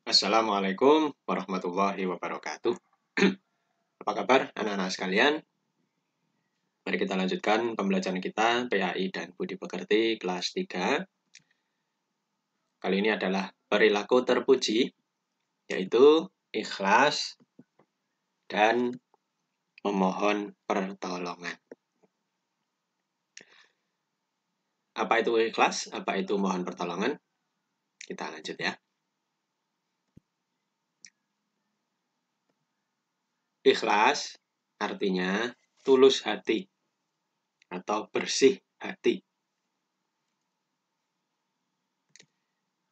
Assalamualaikum warahmatullahi wabarakatuh. Apa kabar anak-anak sekalian? Mari kita lanjutkan pembelajaran kita PAI dan Budi Pekerti kelas 3. Kali ini adalah perilaku terpuji, yaitu ikhlas dan memohon pertolongan. Apa itu ikhlas? Apa itu mohon pertolongan? Kita lanjut ya. Ikhlas artinya tulus hati atau bersih hati.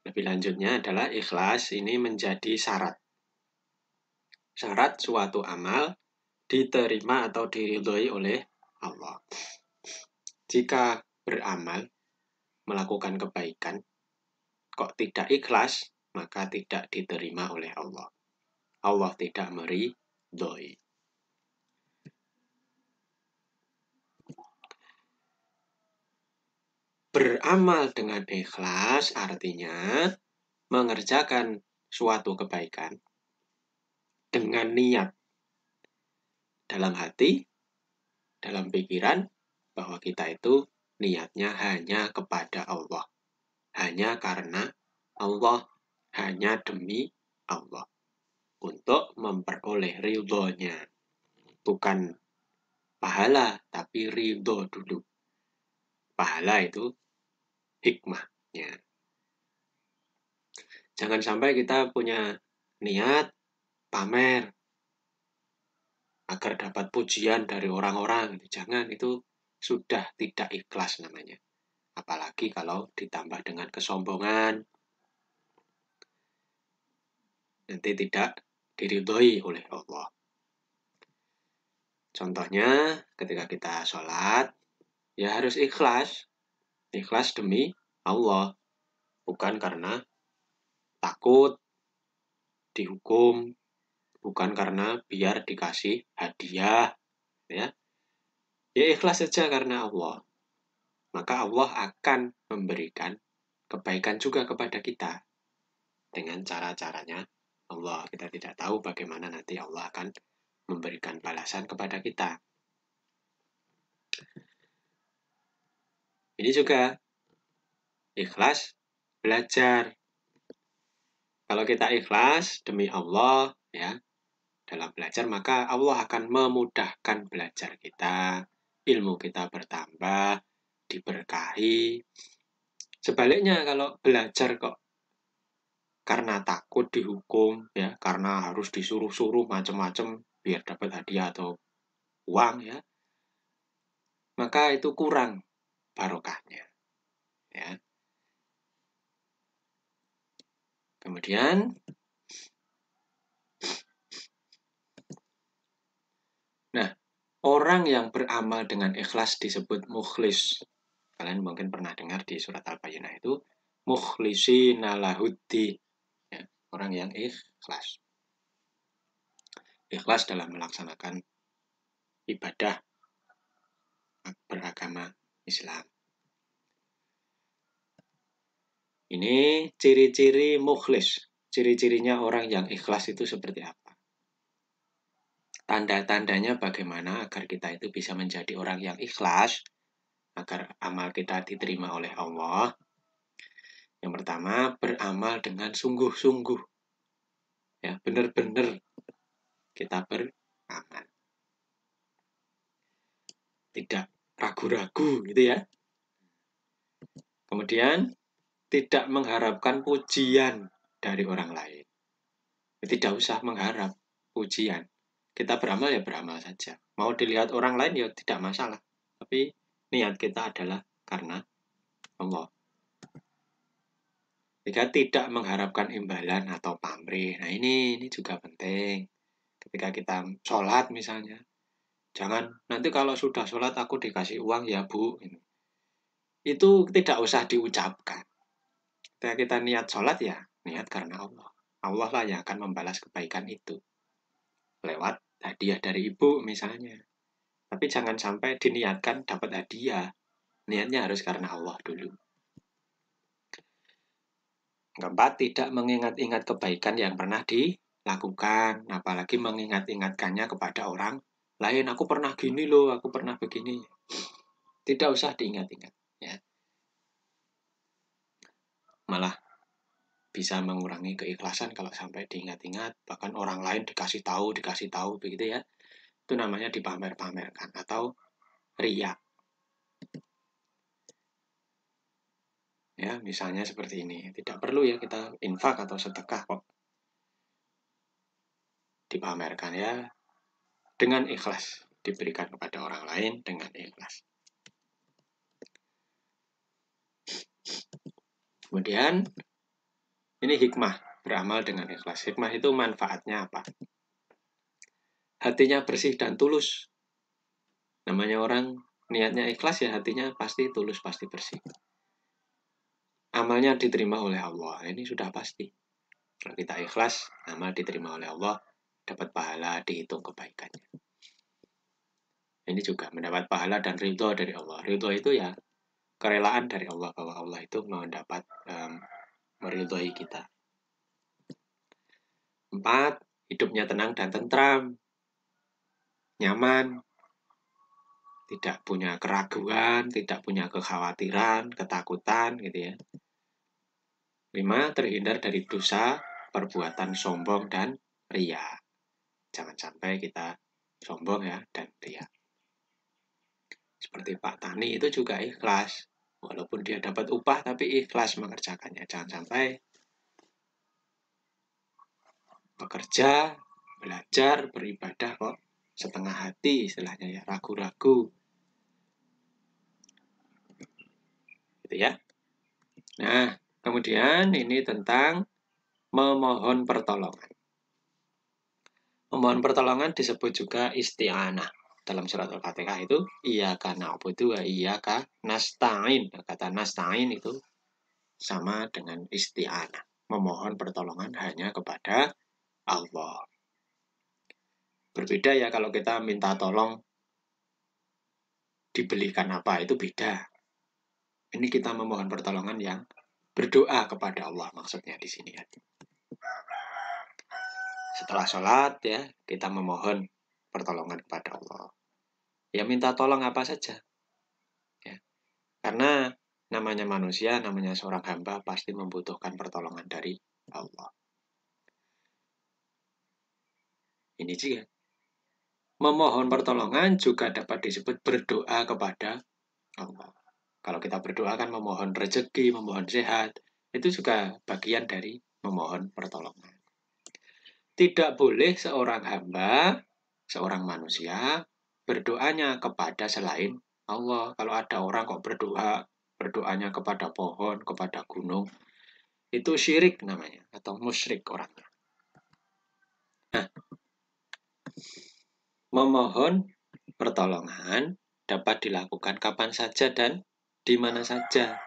Lebih lanjutnya adalah ikhlas ini menjadi syarat. Syarat suatu amal diterima atau diridhoi oleh Allah. Jika beramal, melakukan kebaikan, kok tidak ikhlas, maka tidak diterima oleh Allah. Allah tidak meridhoi. Beramal dengan ikhlas artinya mengerjakan suatu kebaikan dengan niat dalam hati, dalam pikiran, bahwa kita itu niatnya hanya kepada Allah. Hanya karena Allah, hanya demi Allah. Untuk memperoleh ridhonya. Bukan pahala, tapi ridho dulu. Pahala itu hikmahnya. Jangan sampai kita punya niat pamer agar dapat pujian dari orang-orang. Jangan, itu sudah tidak ikhlas namanya. Apalagi kalau ditambah dengan kesombongan, nanti tidak diridhoi oleh Allah. Contohnya, ketika kita sholat, ya harus ikhlas. Ikhlas demi Allah. Bukan karena takut dihukum, bukan karena biar dikasih hadiah. Ya ikhlas saja karena Allah. Maka Allah akan memberikan kebaikan juga kepada kita. Dengan cara-caranya Allah. Kita tidak tahu bagaimana nanti Allah akan memberikan balasan kepada kita. Ini juga ikhlas belajar. Kalau kita ikhlas demi Allah ya dalam belajar, maka Allah akan memudahkan belajar kita, ilmu kita bertambah, diberkahi. Sebaliknya kalau belajar kok karena takut dihukum ya, karena harus disuruh-suruh macam-macam biar dapat hadiah atau uang ya, maka itu kurang barokahnya ya. Kemudian orang yang beramal dengan ikhlas disebut mukhlis. Kalian mungkin pernah dengar di surat Al-Bayyinah itu mukhlisina lahuddin ya, orang yang ikhlas. Ikhlas dalam melaksanakan ibadah beragama Islam. Ini ciri-ciri mukhlis. Ciri-cirinya orang yang ikhlas itu seperti apa? Tanda-tandanya bagaimana agar kita itu bisa menjadi orang yang ikhlas, agar amal kita diterima oleh Allah. Yang pertama, beramal dengan sungguh-sungguh. Ya, benar-benar kita beramal. Tidak ragu-ragu gitu ya. Kemudian, tidak mengharapkan pujian dari orang lain. Tidak usah mengharap pujian. Kita beramal ya beramal saja. Mau dilihat orang lain ya tidak masalah. Tapi niat kita adalah karena Allah. Jika tidak mengharapkan imbalan atau pamrih. Nah ini juga penting. Ketika kita sholat misalnya, jangan nanti kalau sudah sholat aku dikasih uang ya Bu. Itu tidak usah diucapkan. Ketika kita niat sholat ya niat karena Allah. Allah lah yang akan membalas kebaikan itu. Lewat hadiah dari ibu misalnya. Tapi jangan sampai diniatkan dapat hadiah. Niatnya harus karena Allah dulu. Keempat, tidak mengingat-ingat kebaikan yang pernah dilakukan, apalagi mengingat-ingatkannya kepada orang lain. Aku pernah gini loh, aku pernah begini. Tidak usah diingat-ingat, ya. Malah bisa mengurangi keikhlasan kalau sampai diingat-ingat, bahkan orang lain dikasih tahu begitu ya. Itu namanya dipamer-pamerkan atau riya. Ya, misalnya seperti ini. Tidak perlu ya kita infak atau sedekah kok. Dipamerkan ya, dengan ikhlas, diberikan kepada orang lain dengan ikhlas. Kemudian ini hikmah, beramal dengan ikhlas. Hikmah itu manfaatnya apa? Hatinya bersih dan tulus. Namanya orang niatnya ikhlas ya, hatinya pasti tulus, pasti bersih. Amalnya diterima oleh Allah. Ini sudah pasti. Kalau kita ikhlas, amal diterima oleh Allah, dapat pahala, dihitung kebaikannya. Ini juga mendapat pahala dan ridho dari Allah. Ridho itu ya kerelaan dari Allah, bahwa Allah itu mendapat meridhoi kita. 4, hidupnya tenang dan tentram, nyaman, tidak punya keraguan, tidak punya kekhawatiran, ketakutan, gitu ya. 5, terhindar dari dosa, perbuatan sombong dan riya. Jangan sampai kita sombong ya dan riya. Seperti Pak Tani itu juga ikhlas. Walaupun dia dapat upah tapi ikhlas mengerjakannya. Jangan sampai bekerja, belajar, beribadah kok setengah hati istilahnya ya, ragu-ragu. Gitu ya. Nah, kemudian ini tentang memohon pertolongan. Memohon pertolongan disebut juga isti'anah. Dalam surat Al-Fatihah itu iyyaka na'budu wa iyyaka nasta'in. Kata nasta'in itu sama dengan isti'anah. Memohon pertolongan hanya kepada Allah. Berbeda ya kalau kita minta tolong dibelikan apa, itu beda. Ini kita memohon pertolongan yang berdoa kepada Allah maksudnya di sini ya. Setelah sholat ya, kita memohon pertolongan kepada Allah. Ya minta tolong apa saja. Ya. Karena namanya manusia, namanya seorang hamba pasti membutuhkan pertolongan dari Allah. Ini juga. Memohon pertolongan juga dapat disebut berdoa kepada Allah. Kalau kita berdoa kan memohon rezeki, memohon sehat, itu juga bagian dari memohon pertolongan. Tidak boleh seorang hamba, seorang manusia, berdoanya kepada selain Allah. Kalau ada orang kok berdoanya kepada pohon, kepada gunung, itu syirik namanya, atau musyrik orangnya. Nah, memohon pertolongan dapat dilakukan kapan saja dan di mana saja.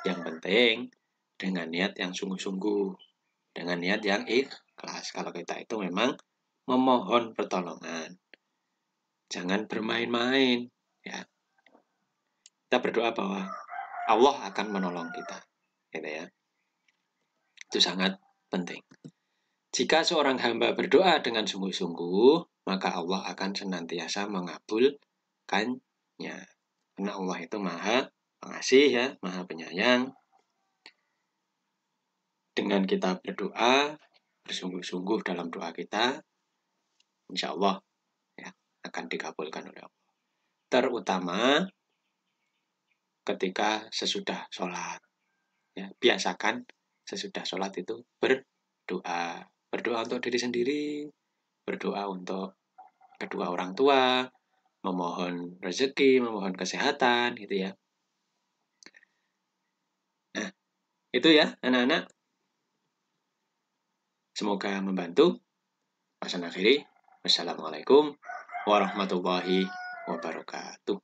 Yang penting dengan niat yang sungguh-sungguh, dengan niat yang ikhlas. Kalau kita itu memang memohon pertolongan, jangan bermain-main. Ya, kita berdoa bahwa Allah akan menolong kita, gitu ya. Itu sangat penting. Jika seorang hamba berdoa dengan sungguh-sungguh, maka Allah akan senantiasa mengabulkannya. Karena Allah itu Maha Pengasih ya, Maha Penyayang. Dengan kita berdoa, bersungguh-sungguh dalam doa kita, insya Allah ya, akan dikabulkan oleh Allah. Terutama ketika sesudah sholat. Ya, biasakan sesudah sholat itu berdoa. Berdoa untuk diri sendiri, berdoa untuk kedua orang tua, memohon rezeki, memohon kesehatan, gitu ya. Nah, itu ya anak-anak. Semoga membantu. Wassalamualaikum warahmatullahi wabarakatuh.